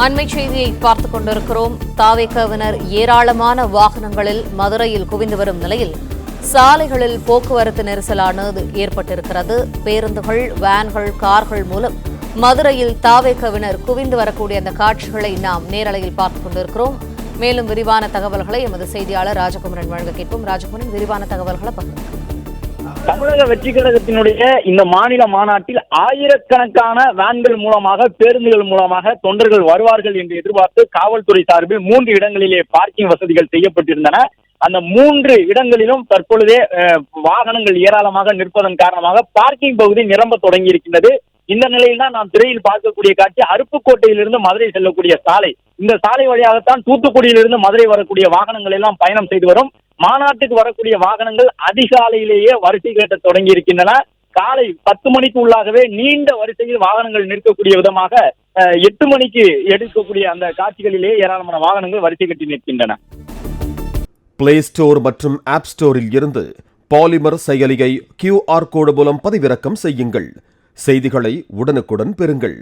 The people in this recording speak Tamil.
அண்மை செய்தியை பார்த்துக் கொண்டிருக்கிறோம். தாவேகவினர் ஏராளமான வாகனங்களில் மதுரையில் குவிந்து வரும் நிலையில் சாலைகளில் போக்குவரத்து நெரிசலானது ஏற்பட்டிருக்கிறது. பேருந்துகள், வேன்கள், கார்கள் மூலம் மதுரையில் தாவேகவினர் குவிந்து வரக்கூடிய அந்த காட்சிகளை நாம் நேரலையில் பார்த்துக் கொண்டிருக்கிறோம். மேலும் விரிவான தகவல்களை எமது செய்தியாளர் ராஜகுமரன் வழங்க கேட்போம். ராஜகுமரன், விரிவான தகவல்களை பகிர்ந்து. தமிழக வெற்றி கழகத்தினுடைய இந்த மாநில மாநாட்டில் ஆயிரக்கணக்கான வேன்கள் மூலமாக, பேருந்துகள் மூலமாக தொண்டர்கள் வருவார்கள் என்று எதிர்பார்த்து காவல்துறை சார்பில் 3 இடங்களிலே பார்க்கிங் வசதிகள் செய்யப்பட்டிருந்தன. அந்த 3 இடங்களிலும் தற்பொழுதே வாகனங்கள் ஏராளமாக நிற்பதன் காரணமாக பார்க்கிங் பகுதி நிரம்ப தொடங்கி இருக்கின்றது. இந்த நிலையில் தான் நாம் திரையில் பார்க்கக்கூடிய காட்சி அருப்புக்கோட்டையிலிருந்து மதுரை செல்லக்கூடிய சாலை. இந்த சாலை வழியாகத்தான் தூத்துக்குடியிலிருந்து மதுரை வரக்கூடிய வாகனங்கள் எல்லாம் பயணம் செய்து வரும். மாநாட்டுக்கு வரக்கூடிய வாகனங்கள் அதிகாலையிலேயே வரிசை கட்ட தொடங்கி இருக்கின்றன. காலை 10 மணிக்கு உள்ளாகவே நீண்ட வரிசையில் வாகனங்கள் நிற்கக்கூடிய விதமாக 8 மணிக்கு எடுக்கக்கூடிய அந்த காட்சிகளிலேயே ஏராளமான வாகனங்கள் வரிசை கட்டி நிற்கின்றன. பிளே ஸ்டோர் மற்றும் ஆப் ஸ்டோரில் இருந்து பாலிமர் செயலியை QR கோடு மூலம் பதிவிறக்கம் செய்யுங்கள். செய்திகளை உடனுக்குடன் பெறுங்கள்.